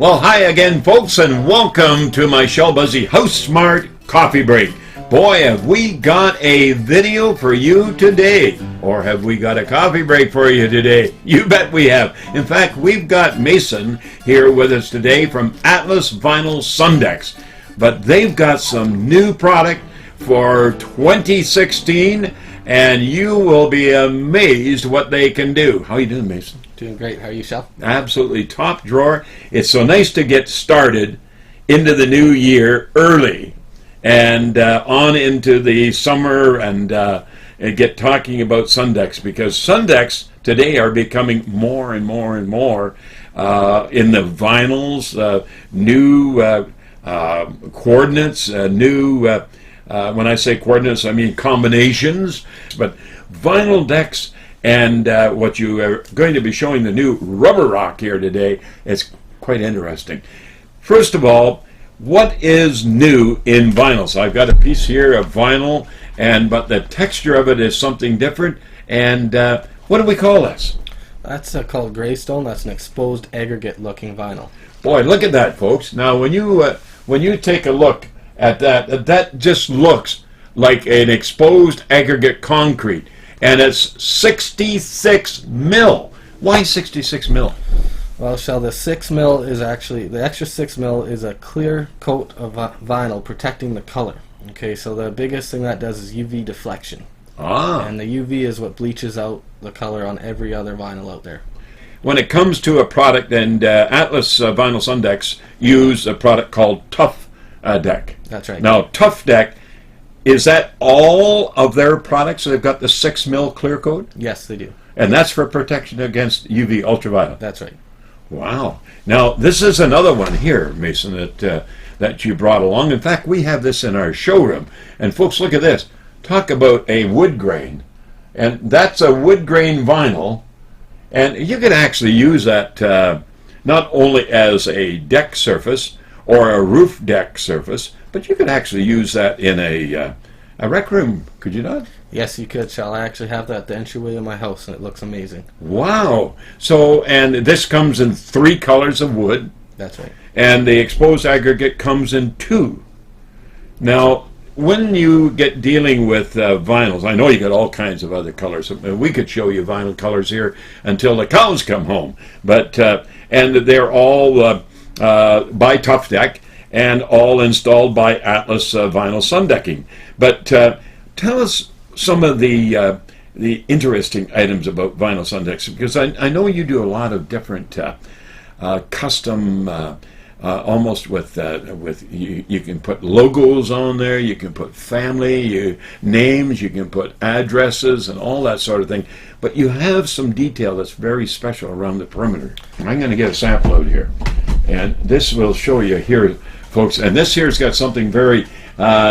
Well, hi again, folks, and welcome to my Shell Buzzy House Smart Coffee Break. Boy, have we got a video for you today, or have we got a coffee break for you today? You bet we have. In fact, we've got Mason here with us today from Atlas Vinyl Sundecks, but they've got some new product for 2016, and you will be amazed what they can do. How you doing, Mason? Doing great. How are you, Shell? Absolutely top drawer. It's so nice to get started into the new year early and on into the summer and get talking about Sundecks, because Sundecks today are becoming more and more and more in the vinyls, new coordinates, new, when I say coordinates, I mean combinations, but vinyl decks. And what you are going to be showing, the new Rubaroc here today, is quite interesting. First of all, what is new in vinyl? So I've got a piece here of vinyl, but the texture of it is something different. And what do we call this? That's called Greystone. That's an exposed aggregate looking vinyl. Boy, look at that, folks. Now, when you take a look at that, that just looks like an exposed aggregate concrete. And it's 66 mil. Why 66 mil? Well, Shell, the 6 mil is actually, the extra 6 mil is a clear coat of vinyl protecting the color. Okay, so the biggest thing that does is UV deflection. Ah. And the UV is what bleaches out the color on every other vinyl out there. When it comes to a product, and Atlas Vinyl Sundecks use a product called Tufdek. That's right. Now, Tufdek, is that all of their products? So they've got the 6 mil clear coat? Yes, they do. And that's for protection against UV ultraviolet? That's right. Wow. Now, this is another one here, Mason, that you brought along. In fact, we have this in our showroom. And folks, look at this. Talk about a wood grain. And that's a wood grain vinyl. And you could actually use that not only as a deck surface or a roof deck surface, but you could actually use that in a rec room, could you not? Yes, you could, Shell. I actually have that at the entryway of my house, and it looks amazing. Wow. So, and this comes in 3 colors of wood. That's right. And the exposed aggregate comes in 2. Now, when you get dealing with vinyls, I know you got all kinds of other colors. We could show you vinyl colors here until the cows come home. But and they're all by Tufdek, and all installed by Atlas Vinyl Sundecking. But tell us some of the interesting items about vinyl Sundecks, because I know you do a lot of different custom, almost with you can put logos on there, you can put family names, you can put addresses and all that sort of thing. But you have some detail that's very special around the perimeter. I'm going to get a sample out here, and this will show you here, folks, and this here's got something very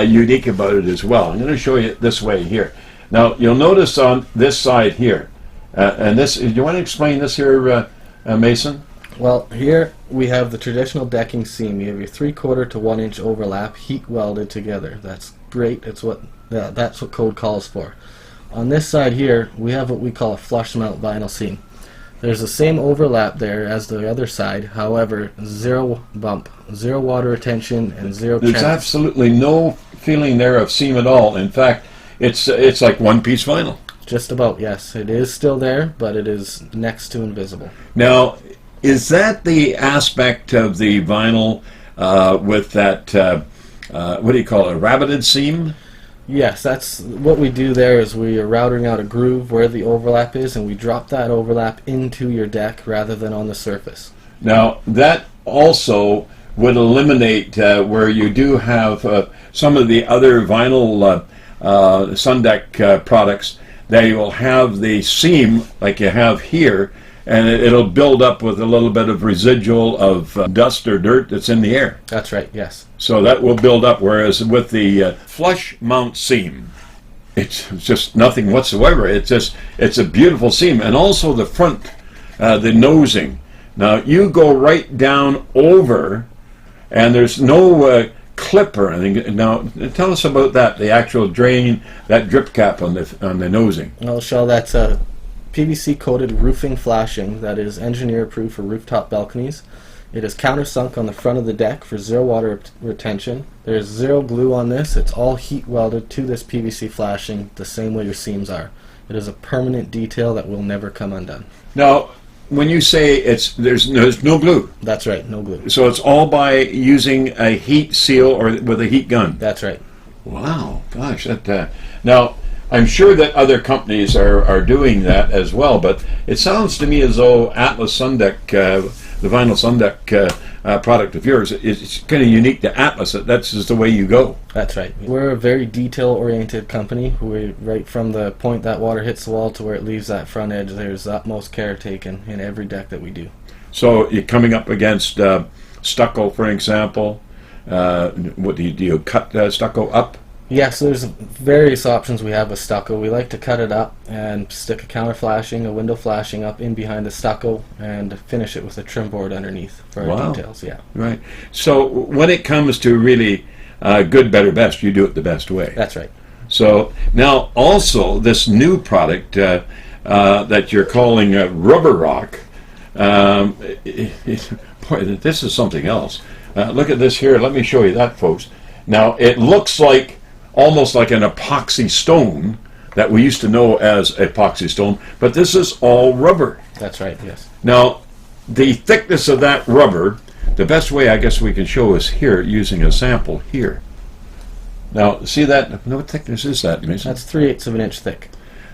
unique about it as well. I'm going to show you it this way here. Now, you'll notice on this side here, and this, do you want to explain this here, Mason? Well, here we have the traditional decking seam. You have your 3/4 to 1 inch overlap, heat welded together. That's great. That's what code calls for. On this side here, we have what we call a flush mount vinyl seam. There's the same overlap there as the other side, however, 0 bump, 0 water retention, and 0 There's absolutely no feeling there of seam at all. In fact, it's like one-piece vinyl. Just about, yes. It is still there, but it is next to invisible. Now, is that the aspect of the vinyl with that, what do you call it, a rabbited seam? Yes, that's what we do there. Is we are routing out a groove where the overlap is, and we drop that overlap into your deck rather than on the surface. Now, that also would eliminate where you do have some of the other vinyl Sundeck products. They will have the seam like you have here, and it'll build up with a little bit of residual of dust or dirt that's in the air. That's right, yes. So that will build up, whereas with the flush mount seam, it's just nothing whatsoever. It's a beautiful seam. And also the front, the nosing. Now, you go right down over, and there's no clip or anything. Now, tell us about that, the actual drain, that drip cap on the nosing. Well, Shell, that's a PVC coated roofing flashing that is engineer approved for rooftop balconies. It is countersunk on the front of the deck for zero water retention. There's zero glue on this. It's all heat welded to this PVC flashing the same way your seams are. It is a permanent detail that will never come undone. Now, when you say there's no glue, That's right, no glue. so it's all by using a heat seal or with a heat gun. That's right. Wow, gosh, that now I'm sure that other companies are doing that as well, but it sounds to me as though Atlas Sundeck, the vinyl Sundeck product of yours, it's kind of unique to Atlas. That's just the way you go. That's right. We're a very detail-oriented company. We right from the point that water hits the wall to where it leaves that front edge, there's utmost care taken in every deck that we do. So you're coming up against stucco, for example. What do you cut stucco up? Yes, there's various options we have with stucco. We like to cut it up and stick a counter flashing, a window flashing up in behind the stucco, and finish it with a trim board underneath for our details. Yeah. Right. So when it comes to really good, better, best, you do it the best way. That's right. So now also this new product that you're calling Rubaroc, boy, this is something else. Look at this here. Let me show you that, folks. Now it looks like almost like an epoxy stone that we used to know as epoxy stone, but this is all rubber. That's right, yes. Now, the thickness of that rubber, the best way I guess we can show is here using a sample here. Now, see that? What thickness is that, Mason? That's 3/8 of an inch thick.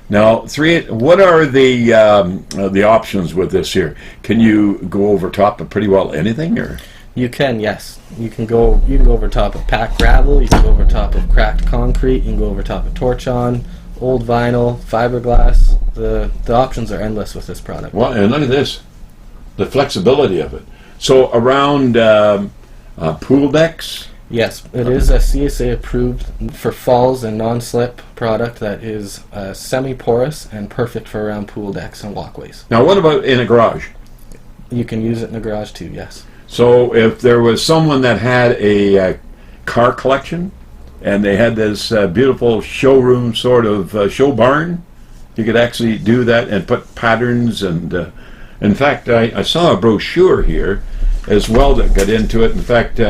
Now, what are the options with this here? Can you go over top of pretty well anything, or? You can, yes. You can go over top of packed gravel, you can go over top of cracked concrete, you can go over top of torch-on, old vinyl, fiberglass. The options are endless with this product. Well, and look at this, the flexibility of it. So around pool decks? Yes, it is a CSA approved for falls and non-slip product that is semi-porous and perfect for around pool decks and walkways. Now what about in a garage? You can use it in a garage too, yes. So if there was someone that had a car collection and they had this beautiful showroom sort of show barn, you could actually do that and put patterns. And in fact, I saw a brochure here as well that got into it. In fact,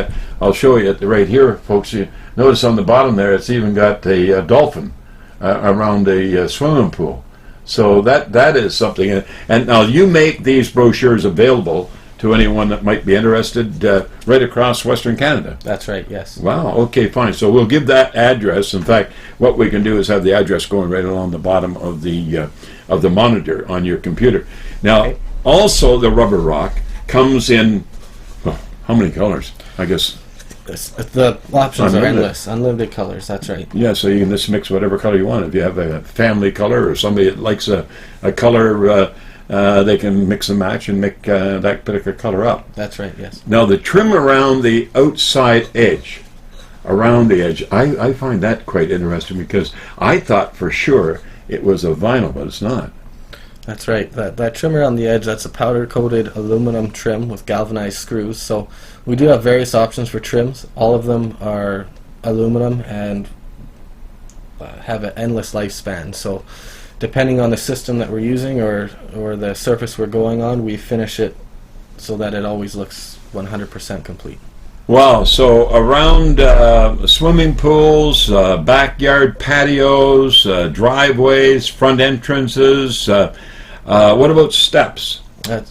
I'll show you it right here, folks. You notice on the bottom there, it's even got a dolphin around a swimming pool. So that is something. And now you make these brochures available to anyone that might be interested right across Western Canada. That's right, yes. Wow, okay, fine. So we'll give that address. In fact, what we can do is have the address going right along the bottom of the monitor on your computer. Now, also the Rubaroc comes in, well, how many colors? I guess the options are endless, unlimited colors. That's right. Yeah, so you can just mix whatever color you want. If you have a family color or somebody that likes a color, they can mix and match and make that particular color up. That's right, yes. Now the trim around the outside edge, I find that quite interesting because I thought for sure it was a vinyl, but it's not. That's right. That trim around the edge, that's a powder-coated aluminum trim with galvanized screws. So we do have various options for trims. All of them are aluminum and have an endless lifespan. So depending on the system that we're using or the surface we're going on, we finish it so that it always looks 100% complete. Wow, so around swimming pools, backyard patios, driveways, front entrances, what about steps?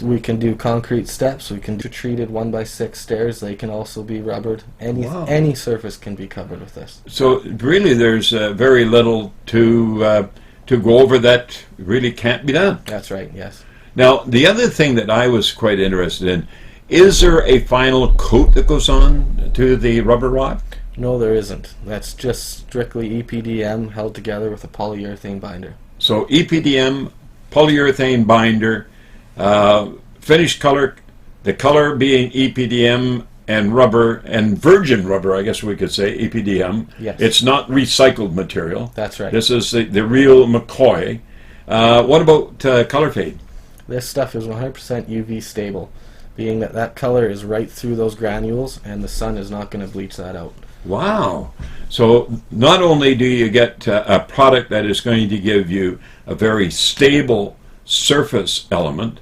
We can do concrete steps, we can do treated 1x6 stairs, they can also be rubbered. Any surface can be covered with this. So really there's very little to go over that really can't be done. That's right, yes. Now, the other thing that I was quite interested in, is there a final coat that goes on to the Rubaroc? No, there isn't. That's just strictly EPDM held together with a polyurethane binder. So EPDM, polyurethane binder, finished color, the color being EPDM and rubber, and virgin rubber, I guess we could say, EPDM. Yes. It's not recycled material. That's right. This is the real McCoy. What about color fade? This stuff is 100% UV stable, being that color is right through those granules and the sun is not going to bleach that out. Wow. So not only do you get a product that is going to give you a very stable surface element,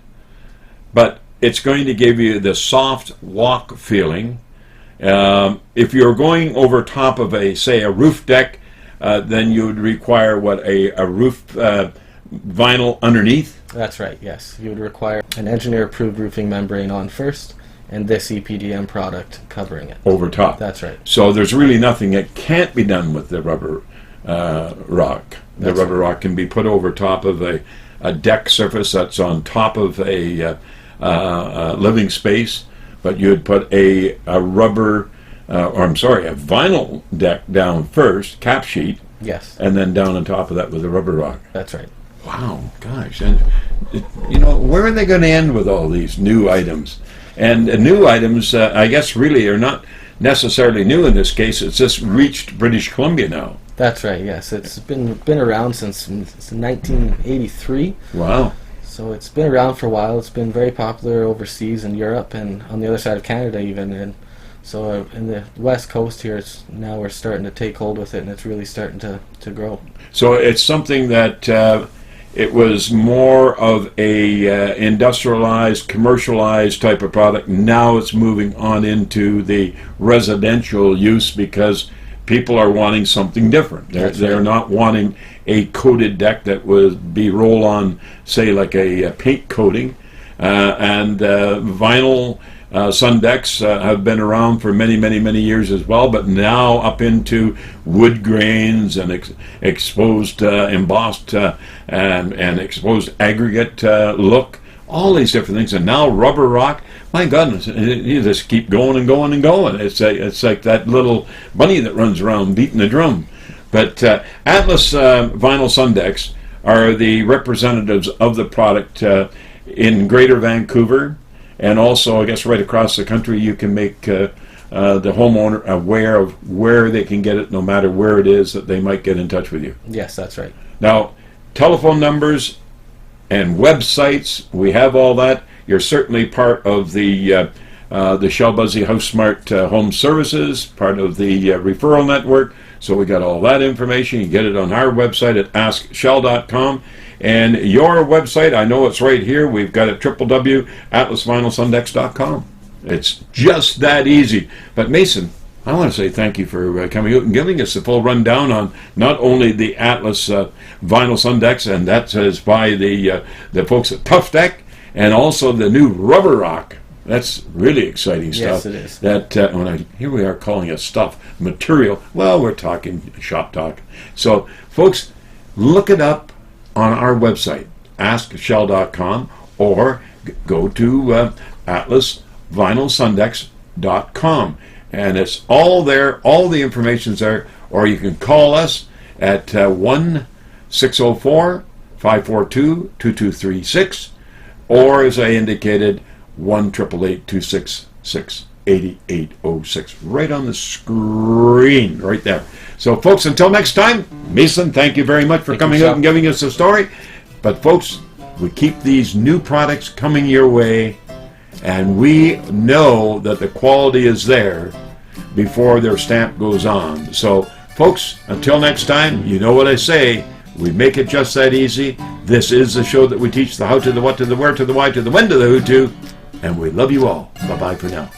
but it's going to give you the soft walk feeling. If you're going over top of say a roof deck, then you would require a roof vinyl underneath. That's right, yes. You would require an engineer-approved roofing membrane on first, and this EPDM product covering it. Over top. That's right. So there's really nothing that can't be done with the rubber rock. The rubber rock can be put over top of a deck surface that's on top of a living space, but you'd put a vinyl deck down first, cap sheet, yes, and then down on top of that with a rubber rock. That's right. Wow, gosh. And, where are they going to end with all these new items? And new items, I guess, really are not necessarily new in this case. It's just reached British Columbia now. That's right, yes. It's been around since 1983. Wow. So it's been around for a while. It's been very popular overseas in Europe and on the other side of Canada even. And so in the West Coast here, now we're starting to take hold with it, and it's really starting to grow. So it's something that it was more of a industrialized, commercialized type of product. Now it's moving on into the residential use because people are wanting something different. They're not wanting a coated deck that would be roll-on, say like a paint coating. And vinyl Sundecks have been around for many, many, many years as well, but now up into wood grains and exposed, embossed, and exposed aggregate look, all these different things. And now rubber rock, my goodness, you just keep going and going and going. It's like that little bunny that runs around beating the drum. But Atlas Vinyl Sundecks are the representatives of the product in Greater Vancouver. And also, I guess, right across the country, you can make the homeowner aware of where they can get it, no matter where it is that they might get in touch with you. Yes, that's right. Now, telephone numbers and websites, we have all that. You're certainly part of the Shell Busey House Smart Home Services, part of the referral network. So we got all that information. You get it on our website at askshell.com. And your website, I know it's right here. We've got it www.atlasvinylsundecks.com. It's just that easy. But Mason, I want to say thank you for coming out and giving us a full rundown on not only the Atlas Vinyl Sundecks, and that is by the folks at Tufdek, and also the new Rubaroc. That's really exciting stuff. Yes, it is. That here we are calling it stuff, material. Well, we're talking shop talk. So, folks, look it up on our website, askshell.com, or go to atlasvinylsundecks.com, and it's all there. All the information's there. Or you can call us at 1-604-542-2236, or as I indicated, 1-888-266-8806, right on the screen, right there. So, folks, until next time, Mason, thank you very much for coming out and giving us a story. But, folks, we keep these new products coming your way, and we know that the quality is there before their stamp goes on. So, folks, until next time, you know what I say. We make it just that easy. This is the show that we teach the how to, the what to, the where to, the why to, the when to, the who to. And we love you all. Bye-bye for now.